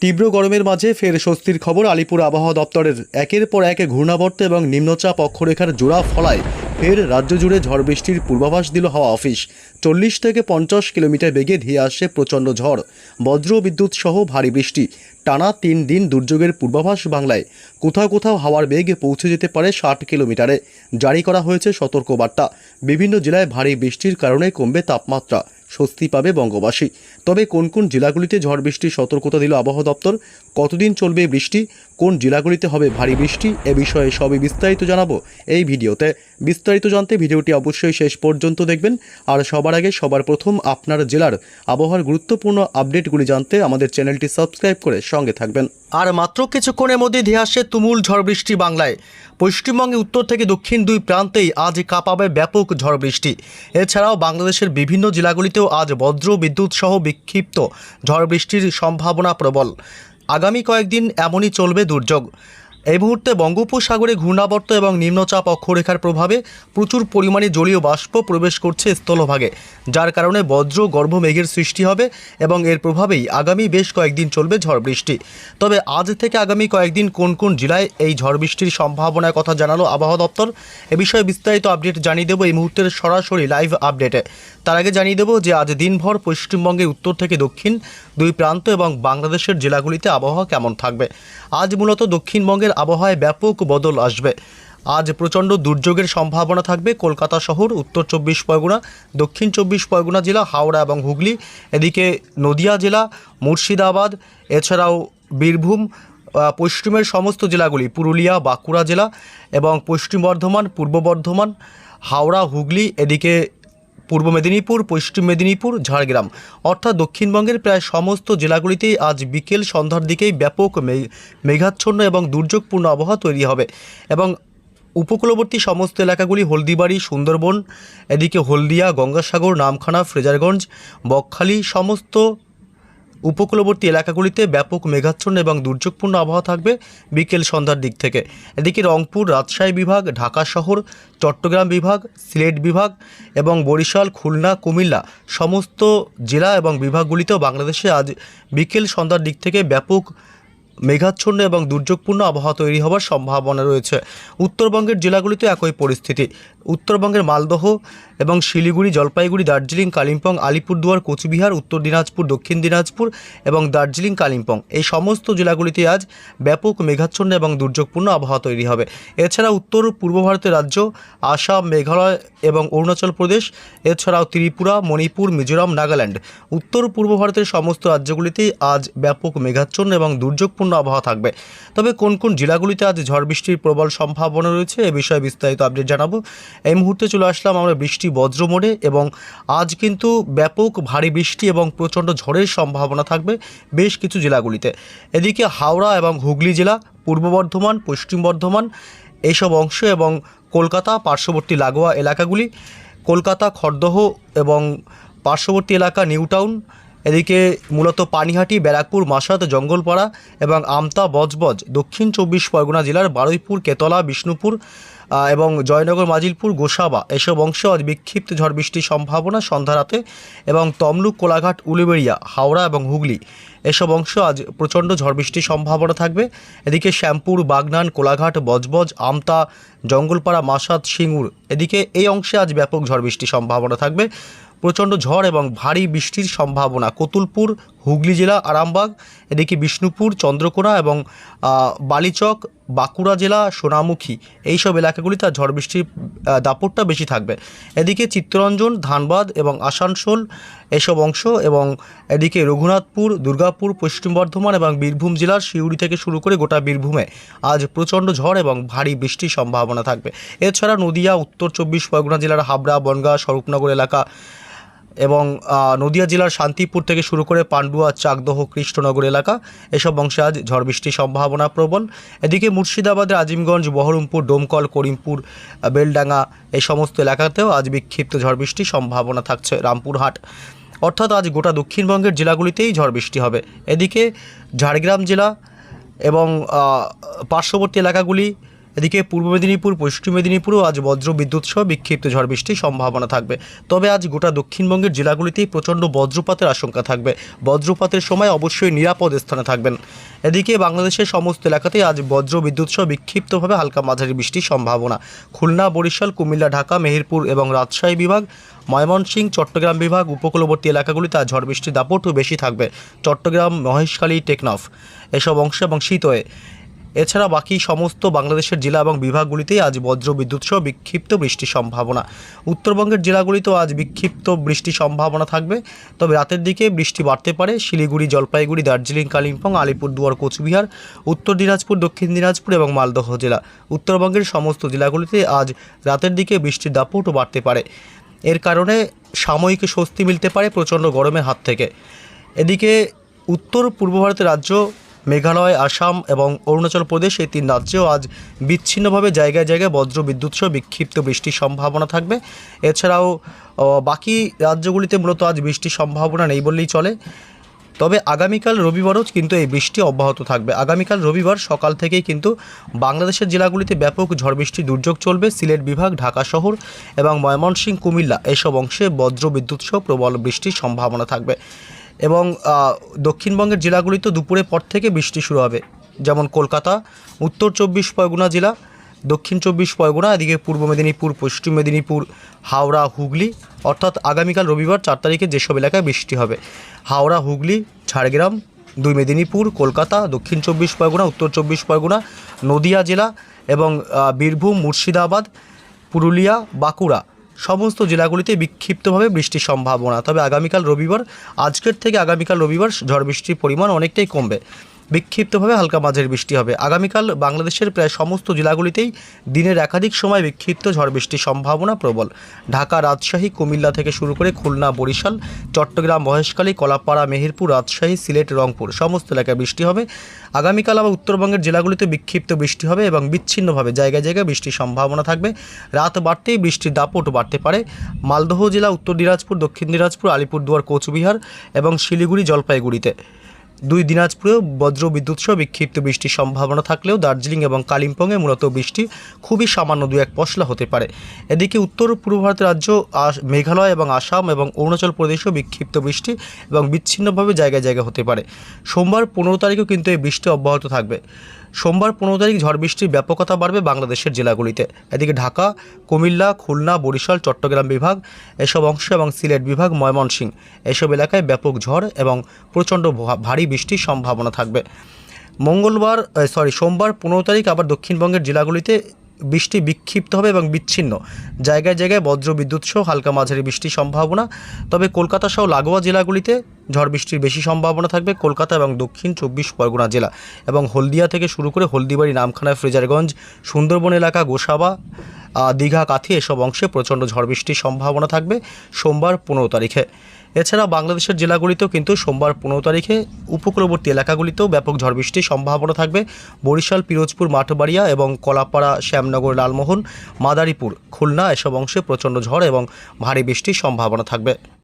তীব্র গরমের মাঝে ফের স্বস্তির খবর আলিপুর আবহাওয়া দপ্তরের। একের পর এক ঘূর্ণাবর্ত এবং নিম্নচাপ অক্ষরেখার জোড়া ফলায় ফের রাজ্য জুড়ে ঝড় বৃষ্টির পূর্বাভাস দিল হাওয়া অফিস। 40 থেকে 50 কিলোমিটার বেগে ধেয়ে আসছে প্রচণ্ড ঝড়, বজ্র বিদ্যুৎ সহ ভারী বৃষ্টি। টানা 3 দিন দুর্যোগের পূর্বাভাস বাংলায়। কোথাও কোথাও হাওয়ার বেগ পৌঁছে যেতে পারে 60 কিলোমিটারে। জারি করা হয়েছে সতর্কবার্তা। বিভিন্ন জেলায় ভারী বৃষ্টির কারণে কমবে তাপমাত্রা, স্বস্তি পাবে বঙ্গবাসী। তবে কোন কোন জেলাগুলিতে ঝড় বৃষ্টির সতর্কতা দিল আবহাওয়া দপ্তর, কতদিন চলবে বৃষ্টি, কোন জেলাগুলিতে হবে ভারী বৃষ্টি, এ বিষয়ে সবই বিস্তারিত জানাবো এই ভিডিওতে। বিস্তারিত জানতে ভিডিওটি অবশ্যই শেষ পর্যন্ত দেখবেন। আর সবার আগে সবার প্রথম আপনার জেলার আবহাওয়ার গুরুত্বপূর্ণ আপডেটগুলি জানতে আমাদের চ্যানেলটি সাবস্ক্রাইব করে সঙ্গে থাকবেন। আর মাত্র কিছুক্ষণের মধ্যে ধেয়ে আসছে তুমুল ঝড় বৃষ্টি বাংলায়। পশ্চিমবঙ্গে উত্তর থেকে দক্ষিণ দুই প্রান্তেই আজ কাঁপাবে ব্যাপক ঝড় বৃষ্টি। এছাড়াও বাংলাদেশের বিভিন্ন জেলাগুলিতেও আজ বজ্র বিদ্যুৎ সহ বিক্ষিপ্ত ঝড় বৃষ্টির সম্ভাবনা প্রবল। আগামী কয়েকদিন এমনই চলবে দুর্যোগ। এই মুহূর্তে বঙ্গোপসাগরে ঘূর্ণাবর্ত এবং নিম্নচাপ অক্ষরেখার প্রভাবে প্রচুর পরিমাণে জলীয় বাষ্প প্রবেশ করছে স্থলভাগে, যার কারণে বজ্র গর্ভ মেঘের সৃষ্টি হবে এবং এর প্রভাবেই আগামী বেশ কয়েকদিন চলবে ঝড় বৃষ্টি। তবে আজ থেকে আগামী কয়েকদিন কোন কোন জেলায় এই ঝড় বৃষ্টির সম্ভাবনার কথা জানালো আবহাওয়া দপ্তর, এ বিষয়ে বিস্তারিত আপডেট জানিয়ে দেবো এই মুহূর্তের সরাসরি লাইভ আপডেটে। তার আগে জানিয়ে দেবো যে আজ দিনভর পশ্চিমবঙ্গের উত্তর থেকে দক্ষিণ দুই প্রান্ত এবং বাংলাদেশের জেলাগুলিতে আবহাওয়া কেমন থাকবে। আজ মূলত দক্ষিণবঙ্গের আবহাওয়ায় ব্যাপক বদল আসবে। আজ প্রচণ্ড দুর্যোগের সম্ভাবনা থাকবে কলকাতা শহর, উত্তর 24 পরগনা, দক্ষিণ 24 পরগনা জেলা, হাওড়া এবং হুগলি, এদিকে নদিয়া জেলা, মুর্শিদাবাদ, এছাড়াও বীরভূম, পশ্চিমের সমস্ত জেলাগুলি, পুরুলিয়া, বাঁকুড়া জেলা এবং পশ্চিম বর্ধমান, পূর্ব বর্ধমান, হাওড়া, হুগলি, এদিকে পূর্ব মেদিনীপুর, পশ্চিম মেদিনীপুর, ঝাড়গ্রাম, অর্থাৎ দক্ষিণবঙ্গের প্রায় সমস্ত জেলাগুলিতেই আজ বিকেল সন্ধ্যার দিকেই ব্যাপক মেঘাচ্ছন্ন এবং দুর্যোগপূর্ণ আবহাওয়া তৈরি হবে। এবং উপকূলবর্তী সমস্ত এলাকাগুলি, হলদিবাড়ি, সুন্দরবন, এদিকে হলদিয়া, গঙ্গাসাগর, নামখানা, ফ্রেজারগঞ্জ, বকখালি, সমস্ত উপকূলবর্তী এলাকাগুলিতে ব্যাপক মেঘাচ্ছন্ন এবং দুর্যোগপূর্ণ আবহাওয়া থাকবে বিকেল সন্ধ্যার দিক থেকে। এদিকে রংপুর, রাজশাহী বিভাগ, ঢাকা শহর, চট্টগ্রাম বিভাগ, সিলেট বিভাগ এবং বরিশাল, খুলনা, কুমিল্লা সমস্ত জেলা এবং বিভাগগুলিতেও বাংলাদেশে আজ বিকেল সন্ধ্যার দিক থেকে ব্যাপক মেঘাচ্ছন্ন এবং দুর্যোগপূর্ণ আবহাওয়া তৈরি হওয়ার সম্ভাবনা রয়েছে। উত্তরবঙ্গের জেলাগুলিতে একই পরিস্থিতি। উত্তরবঙ্গের মালদহ এবং শিলিগুড়ি, জলপাইগুড়ি, দার্জিলিং, কালিম্পং, আলিপুরদুয়ার, কোচবিহার, উত্তর দিনাজপুর, দক্ষিণ দিনাজপুর এবং দার্জিলিং, কালিম্পং এই সমস্ত জেলাগুলিতে আজ ব্যাপক মেঘাচ্ছন্ন এবং দুর্যোগপূর্ণ আবহাওয়া তৈরি হবে। এছাড়া উত্তর পূর্ব ভারতের রাজ্য আসাম, মেঘালয় এবং অরুণাচল প্রদেশ, এছাড়াও ত্রিপুরা, মণিপুর, মিজোরাম, নাগাল্যান্ড, উত্তর পূর্ব ভারতের সমস্ত রাজ্যগুলিতেই আজ ব্যাপক মেঘাচ্ছন্ন এবং দুর্যোগপূর্ণ আবহাওয়া থাকবে। তবে কোন কোন জেলাগুলিতে আজ ঝড় বৃষ্টির প্রবল সম্ভাবনা রয়েছে এ বিষয়ে বিস্তারিত আপডেট জানাবো। এই মুহূর্তে চলে আসলাম আমরা বৃষ্টি বজ্র মোডে এবং আজ কিন্তু ব্যাপক ভারী বৃষ্টি এবং প্রচণ্ড ঝড়ের সম্ভাবনা থাকবে বেশ কিছু জেলাগুলিতে। এদিকে হাওড়া এবং হুগলি জেলা, পূর্ব বর্ধমান, পশ্চিম বর্ধমান এইসব অংশ এবং কলকাতা পার্শ্ববর্তী লাগোয়া এলাকাগুলি, কলকাতা, খড়দহ এবং পার্শ্ববর্তী এলাকা নিউ টাউন, এদিকে মূলত পানিহাটি, ব্যারাকপুর, মাসাদ, জঙ্গলপাড়া এবং আমতা, বজবজ, দক্ষিণ 24 পরগনা জেলার বারুইপুর, কেতলা, বিষ্ণুপুর এবং জয়নগর, মাজিলপুর, গোসাবা এসব অংশে আজ বিক্ষিপ্ত ঝড় বৃষ্টির সম্ভাবনা সন্ধ্যা রাতে। এবং তমলুক, কোলাঘাট, উলুবেড়িয়া, হাওড়া এবং হুগলি এসব অংশ আজ প্রচণ্ড ঝড় বৃষ্টির সম্ভাবনা থাকবে। এদিকে শ্যামপুর, বাগনান, কোলাঘাট, বজবজ, আমতা, জঙ্গলপাড়া, মাসাদ, সিঙ্গুর এদিকে এই অংশে আজ ব্যাপক ঝড় বৃষ্টির সম্ভাবনা থাকবে। প্রচণ্ড ঝড় এবং ভারী বৃষ্টির সম্ভাবনা কতুলপুর, হুগলি জেলা, আরামবাগ, এদিকে বিষ্ণুপুর, চন্দ্রকোনা এবং বালিচক, বাঁকুড়া জেলা, সোনামুখী এইসব এলাকাগুলিতে ঝড় বৃষ্টির দাপটটা বেশি থাকবে। এদিকে চিত্তরঞ্জন, ধানবাদ এবং আসানসোল এসব অংশ এবং এদিকে রঘুনাথপুর, দুর্গাপুর, পশ্চিম বর্ধমান এবং বীরভূম জেলার সিউড়ি থেকে শুরু করে গোটা বীরভূমে আজ প্রচণ্ড ঝড় এবং ভারী বৃষ্টির সম্ভাবনা থাকবে। এছাড়া নদিয়া, উত্তর 24 পরগনা জেলার হাবড়া, বনগাঁ, স্বরূপনগর এলাকা এবং নদিয়া জেলার শান্তিপুর থেকে শুরু করে পান্ডুয়া, চাকদহ, কৃষ্ণনগর এলাকা এসব অংশে আজ ঝড় বৃষ্টির সম্ভাবনা প্রবল। এদিকে মুর্শিদাবাদের আজিমগঞ্জ, বহরমপুর, ডোমকল, করিমপুর, বেলডাঙ্গা এই সমস্ত এলাকাতেও আজ বিক্ষিপ্ত ঝড় বৃষ্টির সম্ভাবনা থাকছে। রামপুরহাট, অর্থাৎ আজ গোটা দক্ষিণবঙ্গের জেলাগুলিতেই ঝড় বৃষ্টি হবে। এদিকে ঝাড়গ্রাম জেলা এবং পার্শ্ববর্তী এলাকাগুলি, এদিকে পূর্ব মেদিনীপুর, পশ্চিম মেদিনীপুরেও আজ বজ্র বিদ্যুৎ সহ বিক্ষিপ্ত ঝড় বৃষ্টির সম্ভাবনা থাকবে। তবে আজ গোটা দক্ষিণবঙ্গের জেলাগুলিতেই প্রচণ্ড বজ্রপাতের আশঙ্কা থাকবে। বজ্রপাতের সময় অবশ্যই নিরাপদ স্থানে থাকবেন। এদিকে বাংলাদেশের সমস্ত এলাকাতেই আজ বজ্র বিদ্যুৎ সহ বিক্ষিপ্তভাবে হালকা মাঝারি বৃষ্টির সম্ভাবনা। খুলনা, বরিশাল, কুমিল্লা, ঢাকা, মেহেরপুর এবং রাজশাহী বিভাগ, ময়মনসিংহ, চট্টগ্রাম বিভাগ, উপকূলবর্তী এলাকাগুলিতে আজ ঝড় বৃষ্টির দাপটও বেশি থাকবে। চট্টগ্রাম, মহেশখালী, টেকনাফ এসব অংশে এবং শীতয়ে। এছাড়া বাকি সমস্ত বাংলাদেশের জেলা এবং বিভাগগুলিতেই আজ বজ্র বিদ্যুৎ সহ বিক্ষিপ্ত বৃষ্টির সম্ভাবনা। উত্তরবঙ্গের জেলাগুলিতেও আজ বিক্ষিপ্ত বৃষ্টির সম্ভাবনা থাকবে। তবে রাতের দিকে বৃষ্টি বাড়তে পারে শিলিগুড়ি, জলপাইগুড়ি, দার্জিলিং, কালিম্পং, আলিপুরদুয়ার, কোচবিহার, উত্তর দিনাজপুর, দক্ষিণ দিনাজপুর এবং মালদহ জেলা। উত্তরবঙ্গের সমস্ত জেলাগুলিতে আজ রাতের দিকে বৃষ্টির দাপটও বাড়তে পারে। এর কারণে সাময়িক স্বস্তি মিলতে পারে প্রচণ্ড গরমের হাত থেকে। এদিকে উত্তর পূর্ব ভারতের রাজ্য মেঘালয়, আসাম এবং অরুণাচল প্রদেশ, এই তিন রাজ্যেও আজ বিচ্ছিন্নভাবে জায়গায় জায়গায় বজ্র বিদ্যুৎ সহ বিক্ষিপ্ত বৃষ্টির সম্ভাবনা থাকবে। এছাড়াও বাকি রাজ্যগুলিতে মূলত আজ বৃষ্টির সম্ভাবনা নেই বললেই চলে। তবে আগামীকাল রবিবারও কিন্তু এই বৃষ্টি অব্যাহত থাকবে। আগামীকাল রবিবার সকাল থেকেই কিন্তু বাংলাদেশের জেলাগুলিতে ব্যাপক ঝড় বৃষ্টির দুর্যোগ চলবে। সিলেট বিভাগ, ঢাকা শহর এবং ময়মনসিংহ, কুমিল্লা এসব অংশে বজ্র বিদ্যুৎ সহ প্রবল বৃষ্টির সম্ভাবনা থাকবে। এবং দক্ষিণবঙ্গের জেলাগুলিতে দুপুরের পর থেকে বৃষ্টি শুরু হবে, যেমন কলকাতা, উত্তর 24 পরগনা জেলা, দক্ষিণ 24 পরগনা, এদিকে পূর্ব মেদিনীপুর, পশ্চিম মেদিনীপুর, হাওড়া, হুগলি। অর্থাৎ আগামীকাল রবিবার 4 তারিখে যেসব এলাকায় বৃষ্টি হবে: হাওড়া, হুগলি, ঝাড়গ্রাম, 2 মেদিনীপুর, কলকাতা, দক্ষিণ 24 পরগনা, উত্তর 24 পরগনা, নদিয়া জেলা এবং বীরভূম, মুর্শিদাবাদ, পুরুলিয়া, বাঁকুড়া সমস্ত জেলাগুলিতে বিক্ষিপ্তভাবে বৃষ্টির সম্ভাবনা। তবে আগামীকাল রবিবার, আজকের থেকে আগামীকাল রবিবার ঝড় বৃষ্টির পরিমাণ অনেকটাই কমবে। বিক্ষিপ্তভাবে হালকা মাঝারি বৃষ্টি হবে। আগামীকাল বাংলাদেশের প্রায় সমস্ত জেলাগুলিতেই দিনের একাধিক সময় বিক্ষিপ্ত ঝড় বৃষ্টির সম্ভাবনা প্রবল। ঢাকা, রাজশাহী, কুমিল্লা থেকে শুরু করে খুলনা, বরিশাল, চট্টগ্রাম, মহেশখালী, কলাপাড়া, মেহেরপুর, রাজশাহী, সিলেট, রংপুর সমস্ত এলাকায় বৃষ্টি হবে। আগামীকাল আবার উত্তরবঙ্গের জেলাগুলিতে বিক্ষিপ্ত বৃষ্টি হবে এবং বিচ্ছিন্নভাবে জায়গায় জায়গায় বৃষ্টির সম্ভাবনা থাকবে। রাত বাড়তেই বৃষ্টির দাপটও বাড়তে পারে। মালদহ জেলা, উত্তর দিনাজপুর, দক্ষিণ দিনাজপুর, আলিপুরদুয়ার, কোচবিহার এবং শিলিগুড়ি, জলপাইগুড়িতে, 2 দিনাজপুরেও বজ্র বিদ্যুৎ সহ বিক্ষিপ্ত বৃষ্টির সম্ভাবনা থাকলেও দার্জিলিং এবং কালিম্পংয়ে মূলত বৃষ্টি খুবই সামান্য 2-1 পশলা হতে পারে। এদিকে উত্তর পূর্ব ভারতের রাজ্য মেঘালয় এবং আসাম এবং অরুণাচল প্রদেশেও বিক্ষিপ্ত বৃষ্টি এবং বিচ্ছিন্নভাবে জায়গায় জায়গায় হতে পারে। সোমবার 15 তারিখেও কিন্তু এই বৃষ্টি অব্যাহত থাকবে। সোমবার 15 তারিখ ঝড় বৃষ্টির ব্যাপকতা বাড়বে বাংলাদেশের জেলাগুলিতে। এদিকে ঢাকা, কুমিল্লা, খুলনা, বরিশাল, চট্টগ্রাম বিভাগ এসব অংশ এবং সিলেট বিভাগ, ময়মনসিংহ এসব এলাকায় ব্যাপক ঝড় এবং প্রচণ্ড ভারী বৃষ্টির সম্ভাবনা থাকবে। সোমবার 15 তারিখ আবার দক্ষিণবঙ্গের জেলাগুলিতে বৃষ্টি বিক্ষিপ্ত হবে এবং বিচ্ছিন্ন জায়গায় জায়গায় বজ্র বিদ্যুৎ সহ হালকা মাঝারি বৃষ্টির সম্ভাবনা। তবে কলকাতা সহ লাগোয়া জেলাগুলিতে ঝড় বৃষ্টির বেশি সম্ভাবনা থাকবে। কলকাতা এবং দক্ষিণ 24 পরগনা জেলা এবং হলদিয়া থেকে শুরু করে হলদিবাড়ি, নামখানা, ফ্রেজারগঞ্জ, সুন্দরবন এলাকা, গোসাবা, দীঘা, কাথি এসব অংশে প্রচণ্ড ঝড় বৃষ্টির সম্ভাবনা থাকবে সোমবার 15 তারিখে। এছাড়া বাংলাদেশের জেলাগুলিতেও কিন্তু সোমবার 15 তারিখে উপকূলবর্তী এলাকাগুলিতেও ব্যাপক ঝড় বৃষ্টির সম্ভাবনা থাকবে। বরিশাল, পিরোজপুর, মাঠবাড়িয়া এবং কলাপাড়া, শ্যামনগর, লালমোহন, মাদারীপুর, খুলনা এসব অংশে প্রচণ্ড ঝড় এবং ভারী বৃষ্টির সম্ভাবনা থাকবে।